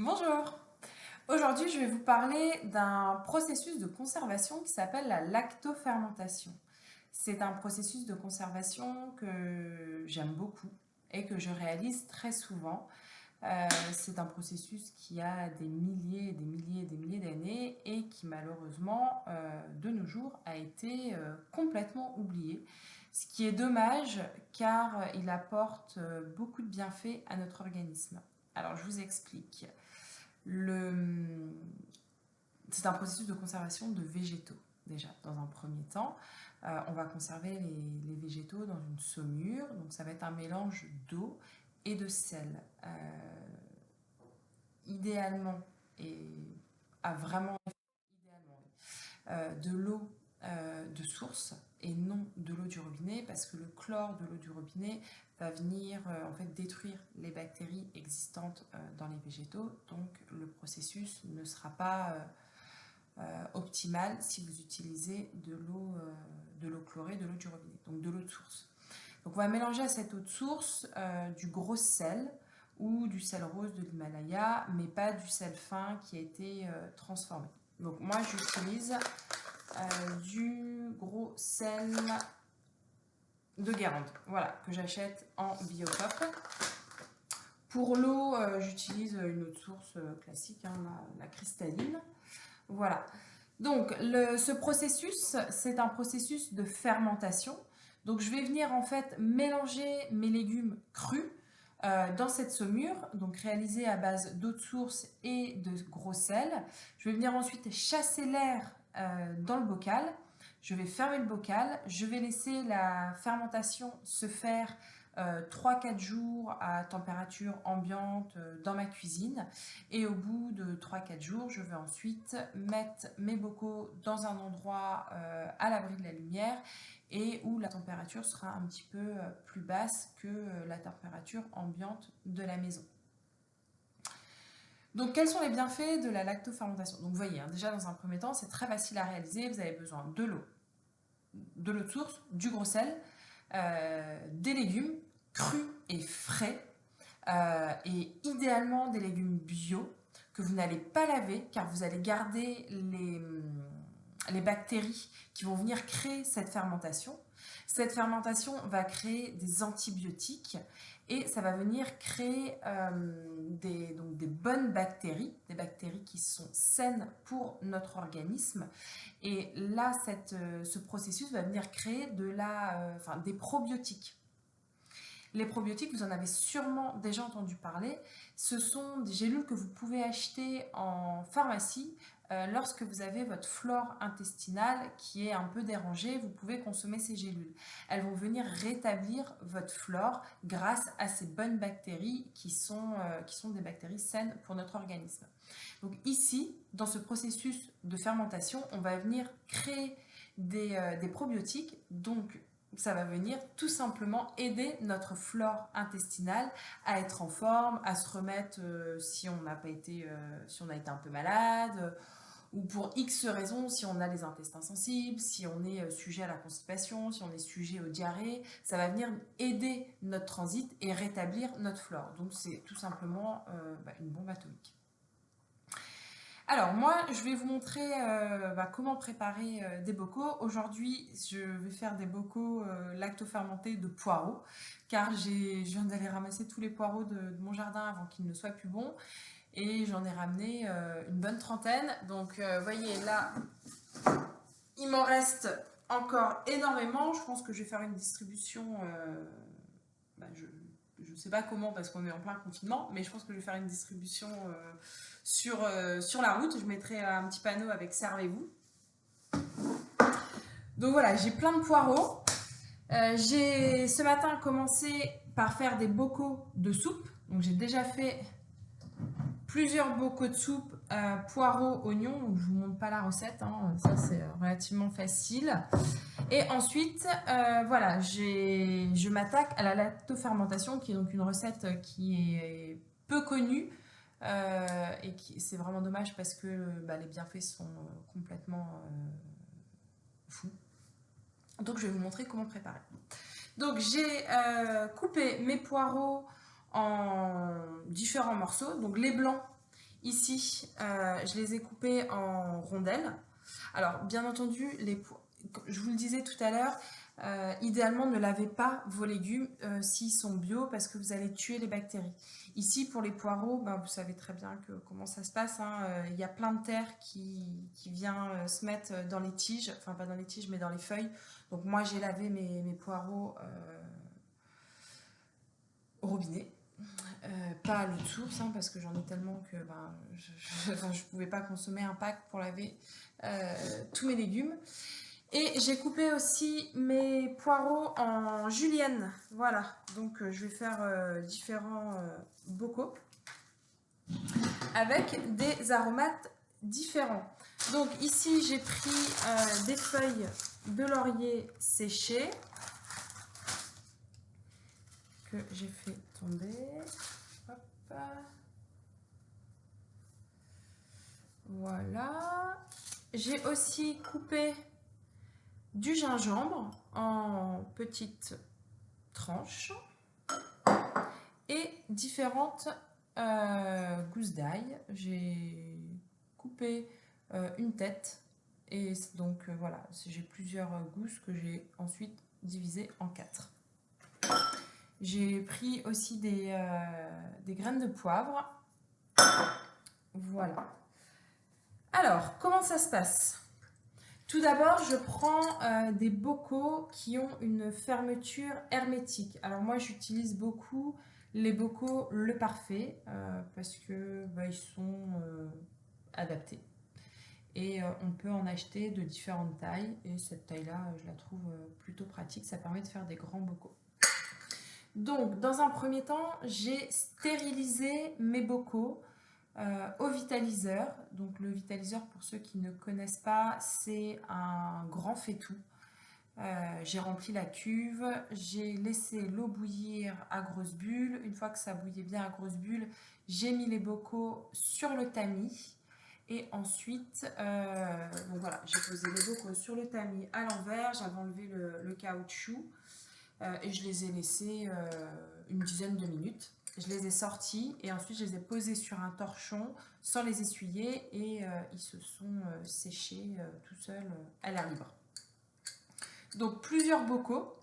Bonjour! Aujourd'hui, je vais vous parler d'un processus de conservation qui s'appelle la lactofermentation. C'est un processus de conservation que j'aime beaucoup et que je réalise très souvent. C'est un processus qui a des milliers et des milliers et des milliers d'années et qui malheureusement, de nos jours, a été complètement oublié. Ce qui est dommage car il apporte beaucoup de bienfaits à notre organisme. Alors je vous explique. Le... C'est un processus de conservation de végétaux, déjà, dans un premier temps. On va conserver les végétaux dans une saumure, donc ça va être un mélange d'eau et de sel. Idéalement, et à vraiment idéalement, de l'eau de source et non de l'eau du robinet, parce que le chlore de l'eau du robinet va venir en fait détruire les bactéries existantes dans les végétaux, donc le processus ne sera pas optimal si vous utilisez de l'eau chlorée, de l'eau du robinet, donc de l'eau de source. Donc on va mélanger à cette eau de source du gros sel ou du sel rose de l'Himalaya, mais pas du sel fin qui a été transformé. Donc moi j'utilise du gros sel de Guérande, voilà, que j'achète en Biotop. Pour l'eau, j'utilise une eau de source classique, hein, la cristalline. Voilà. Donc ce processus, c'est un processus de fermentation. Donc je vais venir en fait mélanger mes légumes crus dans cette saumure, donc réalisée à base d'eau de source et de gros sel. Je vais venir ensuite chasser l'air dans le bocal. Je vais fermer le bocal. Je vais laisser la fermentation se faire 3-4 jours à température ambiante dans ma cuisine. Et au bout de 3-4 jours, je vais ensuite mettre mes bocaux dans un endroit à l'abri de la lumière et où la température sera un petit peu plus basse que la température ambiante de la maison. Donc quels sont les bienfaits de la lactofermentation? Donc vous voyez, hein, déjà dans un premier temps, c'est très facile à réaliser. Vous avez besoin de l'eau de source, du gros sel, des légumes crus et frais, et idéalement des légumes bio que vous n'allez pas laver car vous allez garder les bactéries qui vont venir créer cette fermentation. Cette fermentation va créer des antibiotiques et ça va venir créer donc des bonnes bactéries, des bactéries qui sont saines pour notre organisme. Et là, ce processus va venir créer des probiotiques. Les probiotiques, vous en avez sûrement déjà entendu parler. Ce sont des gélules que vous pouvez acheter en pharmacie lorsque vous avez votre flore intestinale qui est un peu dérangée. Vous pouvez consommer ces gélules. Elles vont venir rétablir votre flore grâce à ces bonnes bactéries qui sont des bactéries saines pour notre organisme. Donc ici, dans ce processus de fermentation, on va venir créer des probiotiques. Donc ça va venir tout simplement aider notre flore intestinale à être en forme, à se remettre si on a été un peu malade, ou pour X raisons, si on a les intestins sensibles, si on est sujet à la constipation, si on est sujet aux diarrhées, ça va venir aider notre transit et rétablir notre flore. Donc c'est tout simplement une bombe atomique. Alors moi, je vais vous montrer comment préparer des bocaux. Aujourd'hui, je vais faire des bocaux lactofermentés de poireaux, car je viens d'aller ramasser tous les poireaux de mon jardin avant qu'ils ne soient plus bons. Et j'en ai ramené une bonne trentaine. Donc, vous voyez, là, il m'en reste encore énormément. Je pense que je vais faire une distribution... je ne sais pas comment parce qu'on est en plein confinement, mais je pense que je vais faire une distribution sur la route. Je mettrai un petit panneau avec servez-vous. Donc voilà, j'ai plein de poireaux. J'ai ce matin commencé par faire des bocaux de soupe. Donc j'ai déjà fait plusieurs bocaux de soupe poireaux, oignons. Donc je ne vous montre pas la recette, hein. Ça c'est relativement facile. Et ensuite, voilà, je m'attaque à la lactofermentation, qui est donc une recette qui est peu connue. Et c'est vraiment dommage parce que les bienfaits sont complètement fous. Donc je vais vous montrer comment préparer. Donc j'ai coupé mes poireaux en différents morceaux. Donc les blancs, Ici, je les ai coupés en rondelles. Alors, bien entendu, je vous le disais tout à l'heure, idéalement, ne lavez pas vos légumes s'ils sont bio parce que vous allez tuer les bactéries. Ici, pour les poireaux, ben, vous savez très bien comment ça se passe. Il y a plein de terre qui vient se mettre dans les tiges, enfin pas dans les tiges, mais dans les feuilles. Donc moi, j'ai lavé mes poireaux au robinet. Pas à l'eau de source, parce que j'en ai tellement que ben, je ne pouvais pas consommer un pack pour laver tous mes légumes. Et j'ai coupé aussi mes poireaux en julienne. Voilà, donc je vais faire différents bocaux avec des aromates différents. Donc ici, j'ai pris des feuilles de laurier séchées que j'ai fait tomber. Hop. Voilà. J'ai aussi coupé du gingembre en petites tranches et différentes gousses d'ail. J'ai coupé une tête et donc voilà, j'ai plusieurs gousses que j'ai ensuite divisées en 4. J'ai pris aussi des graines de poivre. Voilà. Alors, comment ça se passe ? Tout d'abord, je prends des bocaux qui ont une fermeture hermétique. Alors moi, j'utilise beaucoup les bocaux Le Parfait parce que ils sont adaptés. Et on peut en acheter de différentes tailles. Et cette taille-là, je la trouve plutôt pratique. Ça permet de faire des grands bocaux. Donc, dans un premier temps, j'ai stérilisé mes bocaux au vitaliseur. Donc le vitaliseur, pour ceux qui ne connaissent pas, c'est un grand faitout. J'ai rempli la cuve, j'ai laissé l'eau bouillir à grosses bulles. Une fois que ça bouillait bien à grosses bulles, j'ai mis les bocaux sur le tamis. Et ensuite, bon voilà, j'ai posé les bocaux sur le tamis à l'envers, j'avais enlevé le caoutchouc et je les ai laissés une dizaine de minutes. Je les ai sortis et ensuite je les ai posés sur un torchon sans les essuyer et ils se sont séchés tout seuls à l'air libre. Donc plusieurs bocaux,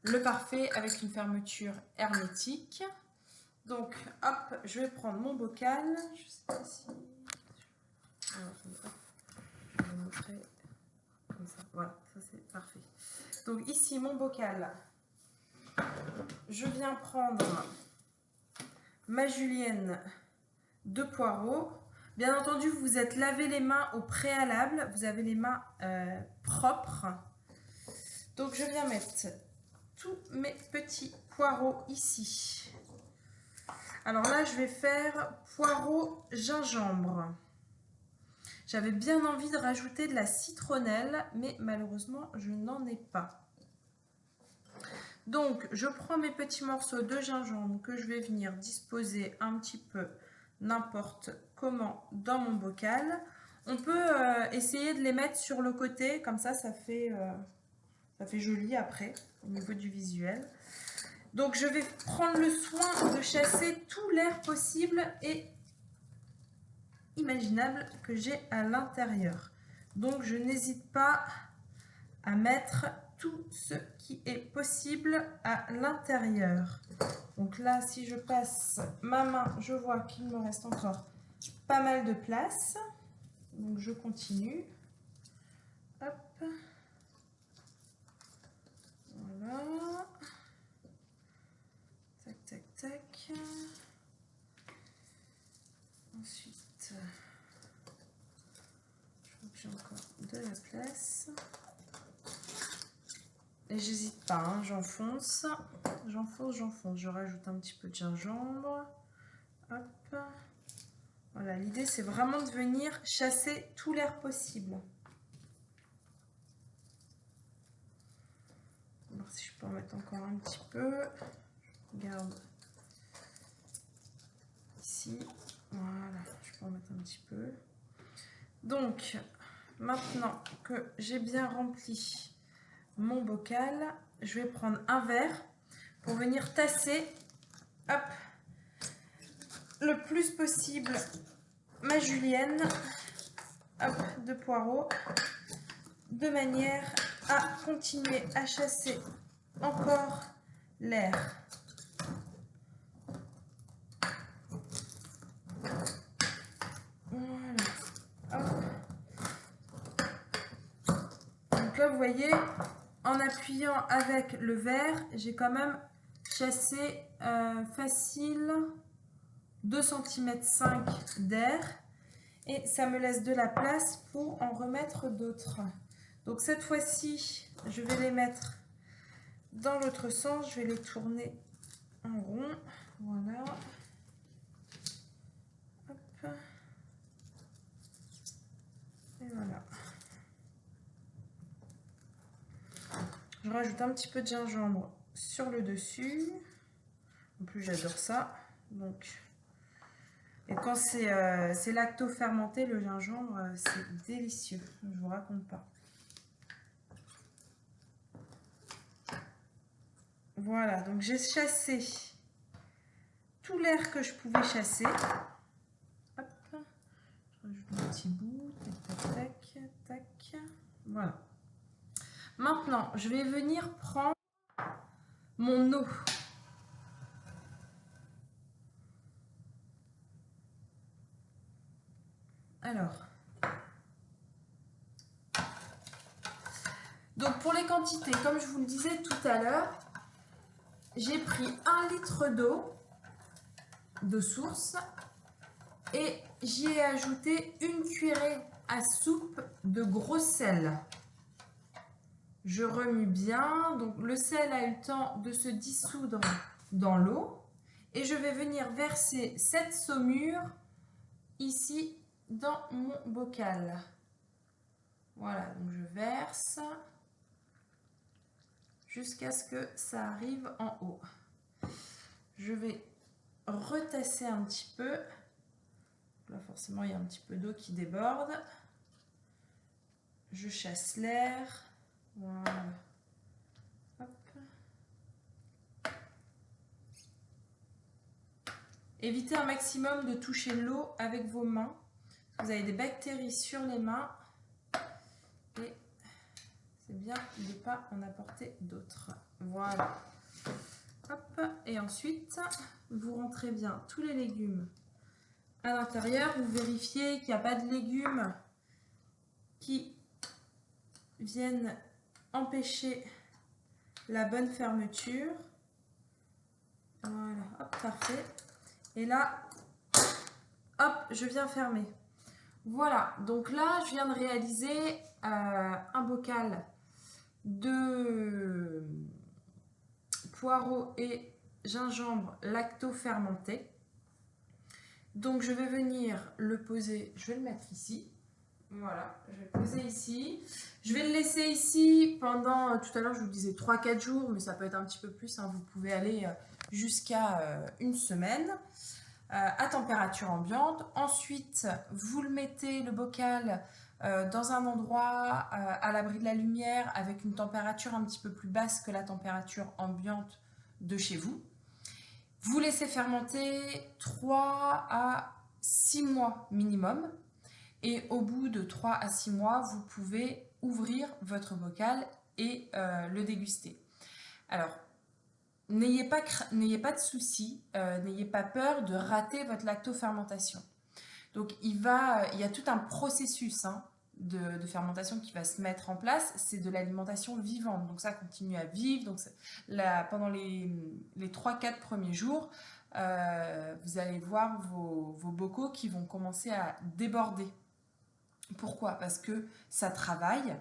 Le Parfait avec une fermeture hermétique. Donc hop, je vais prendre mon bocal. Je sais pas si... Alors, hop, je vais vous montrer comme ça. Voilà, ça c'est parfait. Donc ici mon bocal, je viens prendre ma julienne de poireaux. Bien entendu, vous vous êtes lavé les mains au préalable. Vous avez les mains propres. Donc, je viens mettre tous mes petits poireaux ici. Alors là, je vais faire poireaux gingembre. J'avais bien envie de rajouter de la citronnelle, mais malheureusement, je n'en ai pas. Donc, je prends mes petits morceaux de gingembre que je vais venir disposer un petit peu n'importe comment dans mon bocal. On peut essayer de les mettre sur le côté, comme ça fait joli après au niveau du visuel. Donc je vais prendre le soin de chasser tout l'air possible et imaginable que j'ai à l'intérieur. Donc je n'hésite pas à mettre tout ce qui est possible à l'intérieur. Donc là, si je passe ma main, je vois qu'il me reste encore pas mal de place. Donc je continue. Hop. Voilà. Tac, tac, tac. Ensuite, je vois que j'ai encore de la place. Et j'hésite pas, hein, j'enfonce. Je rajoute un petit peu de gingembre. Hop. Voilà, l'idée c'est vraiment de venir chasser tout l'air possible. On va voir si je peux en mettre encore un petit peu. Je regarde ici. Voilà, je peux en mettre un petit peu. Donc, maintenant que j'ai bien rempli mon bocal, je vais prendre un verre pour venir tasser, hop, le plus possible ma julienne hop, de poireaux de manière à continuer à chasser encore l'air. Voilà. Hop. Donc là, vous voyez, en appuyant avec le verre, j'ai quand même chassé facile 2,5 cm d'air. Et ça me laisse de la place pour en remettre d'autres. Donc cette fois-ci, je vais les mettre dans l'autre sens. Je vais les tourner en rond. Voilà. Hop. Et voilà. Je rajoute un petit peu de gingembre sur le dessus. En plus, j'adore ça. Donc, et quand c'est lacto-fermenté, le gingembre, c'est délicieux. Je ne vous raconte pas. Voilà, donc j'ai chassé tout l'air que je pouvais chasser. Hop, je rajoute un petit bout, tac, tac, tac, tac. Voilà. Maintenant, je vais venir prendre mon eau. Alors, donc pour les quantités, comme je vous le disais tout à l'heure, j'ai pris 1 litre d'eau de source et j'y ai ajouté 1 cuillerée à soupe de gros sel. Je remue bien, donc le sel a eu le temps de se dissoudre dans l'eau et je vais venir verser cette saumure ici dans mon bocal. Voilà, donc je verse jusqu'à ce que ça arrive en haut. Je vais retasser un petit peu. Là, forcément, il y a un petit peu d'eau qui déborde. Je chasse l'air. Voilà. Hop. Évitez un maximum de toucher l'eau avec vos mains. Vous avez des bactéries sur les mains. Et c'est bien de ne pas en apporter d'autres. Voilà. Hop. Et ensuite, vous rentrez bien tous les légumes à l'intérieur. Vous vérifiez qu'il n'y a pas de légumes qui viennent empêcher la bonne fermeture. Voilà, hop, parfait. Et là, hop, je viens fermer. Voilà, donc là, je viens de réaliser un bocal de poireaux et gingembre lacto-fermenté. Donc, je vais venir le poser, je vais le mettre ici. Voilà, je vais le poser ici. Je vais le laisser ici pendant, tout à l'heure je vous disais 3-4 jours, mais ça peut être un petit peu plus, hein, vous pouvez aller jusqu'à 1 semaine à température ambiante. Ensuite, vous le mettez, le bocal, dans un endroit à l'abri de la lumière avec une température un petit peu plus basse que la température ambiante de chez vous. Vous laissez fermenter 3 à 6 mois minimum. Et au bout de 3 à 6 mois, vous pouvez ouvrir votre bocal et le déguster. Alors, n'ayez pas de soucis, n'ayez pas peur de rater votre lactofermentation. Donc, il y a tout un processus de fermentation qui va se mettre en place. C'est de l'alimentation vivante. Donc, ça continue à vivre. Donc, pendant les 3-4 premiers jours, vous allez voir vos bocaux qui vont commencer à déborder. Pourquoi? Parce que ça travaille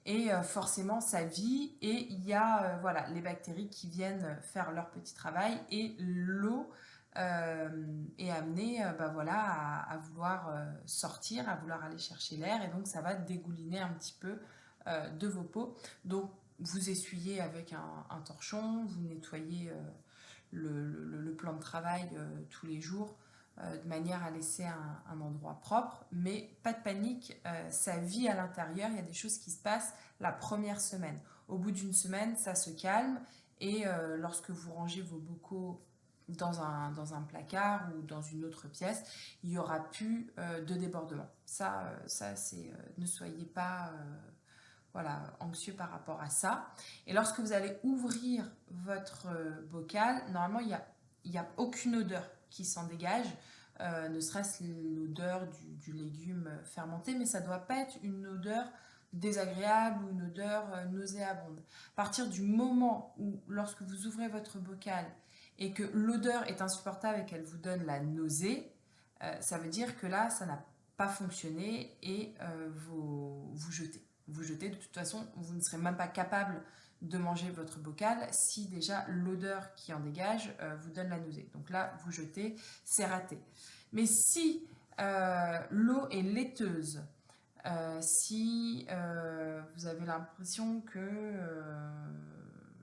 et forcément ça vit et il y a voilà, les bactéries qui viennent faire leur petit travail et l'eau est amenée voilà, à vouloir sortir, à vouloir aller chercher l'air et donc ça va dégouliner un petit peu de vos pots. Donc vous essuyez avec un torchon, vous nettoyez le plan de travail tous les jours de manière à laisser un endroit propre, mais pas de panique, ça vit à l'intérieur, il y a des choses qui se passent la première semaine. Au bout d'une semaine, ça se calme et lorsque vous rangez vos bocaux dans un placard ou dans une autre pièce, il n'y aura plus de débordement. Ça c'est, ne soyez pas voilà, anxieux par rapport à ça. Et lorsque vous allez ouvrir votre bocal, normalement, il y a aucune odeur qui s'en dégage, ne serait-ce l'odeur du légume fermenté, mais ça ne doit pas être une odeur désagréable ou une odeur nauséabonde. À partir du moment où, lorsque vous ouvrez votre bocal et que l'odeur est insupportable et qu'elle vous donne la nausée, ça veut dire que là, ça n'a pas fonctionné et vous jetez. Vous jetez, de toute façon, vous ne serez même pas capable de manger votre bocal si déjà l'odeur qui en dégage vous donne la nausée. Donc là, vous jetez, c'est raté. Mais si l'eau est laiteuse, si vous avez l'impression que,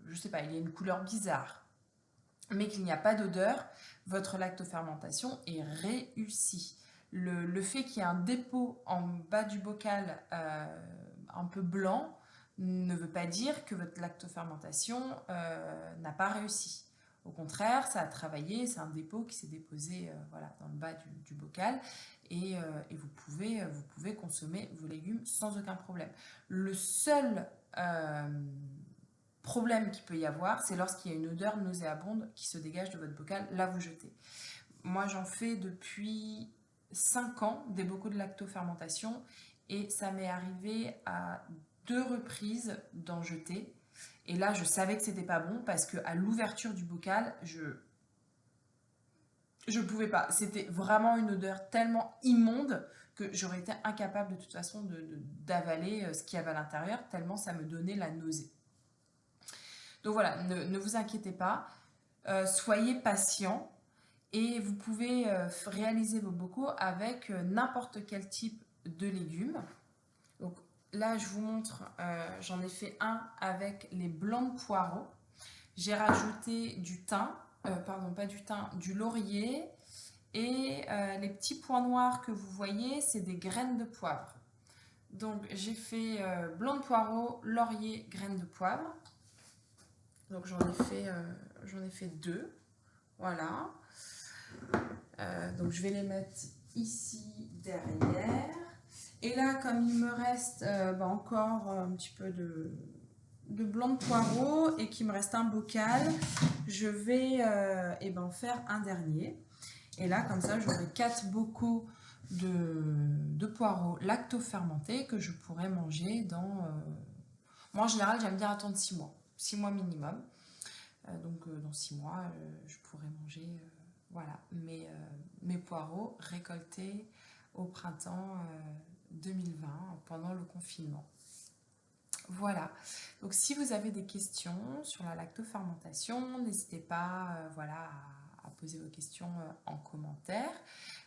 je sais pas, il y a une couleur bizarre, mais qu'il n'y a pas d'odeur, votre lactofermentation est réussie. Le fait qu'il y ait un dépôt en bas du bocal un peu blanc ne veut pas dire que votre lactofermentation n'a pas réussi. Au contraire, ça a travaillé, c'est un dépôt qui s'est déposé voilà, dans le bas du bocal et vous pouvez consommer vos légumes sans aucun problème. Le seul problème qu'il peut y avoir, c'est lorsqu'il y a une odeur nauséabonde qui se dégage de votre bocal, là vous jetez. Moi j'en fais depuis 5 ans des bocaux de lactofermentation et ça m'est arrivé à 2 reprises d'en jeter. Et là je savais que c'était pas bon parce qu'à l'ouverture du bocal, je pouvais pas. C'était vraiment une odeur tellement immonde que j'aurais été incapable de toute façon d'avaler ce qu'il y avait à l'intérieur, tellement ça me donnait la nausée. Donc voilà, ne vous inquiétez pas, soyez patient et vous pouvez réaliser vos bocaux avec n'importe quel type de légumes. Donc là, je vous montre, j'en ai fait un avec les blancs de poireaux. J'ai rajouté du thym, pardon, pas du thym, du laurier. Et les petits points noirs que vous voyez, c'est des graines de poivre. Donc j'ai fait blanc de poireau, laurier, graines de poivre. Donc j'en ai fait 2. Voilà. Donc je vais les mettre ici derrière. Et là, comme il me reste encore un petit peu de blanc de poireau et qu'il me reste un bocal, je vais faire un dernier. Et là, comme ça, j'aurai 4 bocaux de poireaux lacto-fermentés que je pourrais manger dans... Moi, en général, j'aime bien attendre 6 mois. 6 mois minimum. Donc, dans 6 mois, je pourrais manger voilà, mes poireaux récoltés au printemps 2020, pendant le confinement. Voilà, donc si vous avez des questions sur la lactofermentation, n'hésitez pas voilà, à poser vos questions en commentaire.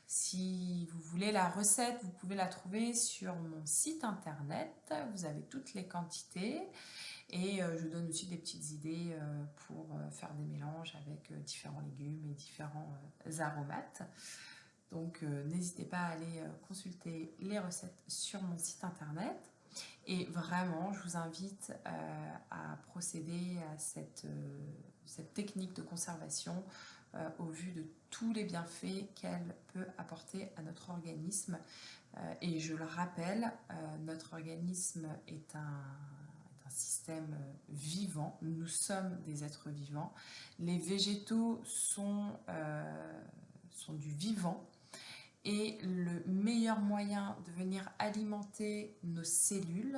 Si vous voulez la recette, vous pouvez la trouver sur mon site internet. Vous avez toutes les quantités et je donne aussi des petites idées pour faire des mélanges avec différents légumes et différents aromates. Donc n'hésitez pas à aller consulter les recettes sur mon site internet. Et vraiment, je vous invite à procéder à cette technique de conservation au vu de tous les bienfaits qu'elle peut apporter à notre organisme. Et je le rappelle, notre organisme est un système vivant. Nous sommes des êtres vivants. Les végétaux sont du vivant. Et le meilleur moyen de venir alimenter nos cellules,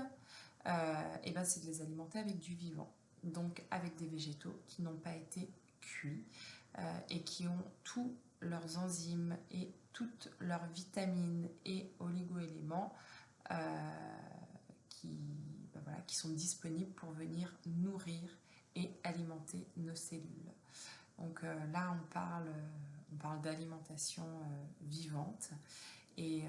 c'est de les alimenter avec du vivant. Donc avec des végétaux qui n'ont pas été cuits et qui ont tous leurs enzymes et toutes leurs vitamines et oligo-éléments qui sont disponibles pour venir nourrir et alimenter nos cellules. Donc là, on parle d'alimentation vivante et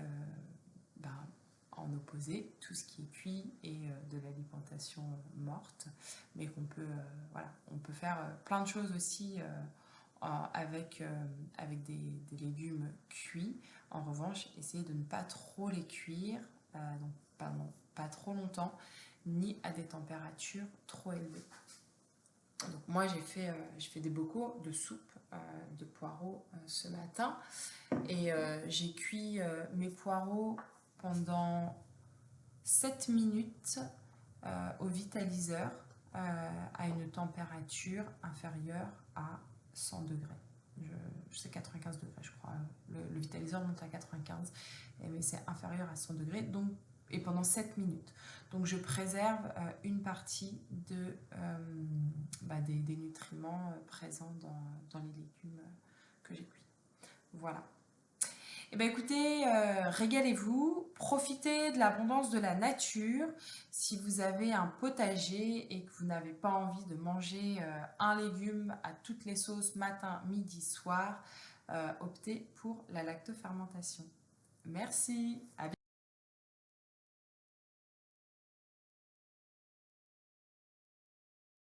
en opposé, tout ce qui est cuit et de l'alimentation morte, mais on peut faire plein de choses aussi avec des légumes cuits. En revanche, essayez de ne pas trop les cuire, donc pas trop longtemps, ni à des températures trop élevées. Donc moi, j'ai fait des bocaux de soupe de poireaux ce matin. Et j'ai cuit mes poireaux pendant 7 minutes au vitaliseur à une température inférieure à 100 degrés. Je sais 95 degrés, je crois. Le vitaliseur monte à 95, mais c'est inférieur à 100 degrés. Donc, et pendant 7 minutes. Donc je préserve une partie des nutriments présents dans les légumes que j'ai cuits. Voilà. Eh bien écoutez, régalez-vous, profitez de l'abondance de la nature. Si vous avez un potager et que vous n'avez pas envie de manger un légume à toutes les sauces matin, midi, soir, optez pour la lactofermentation. Merci. À bientôt.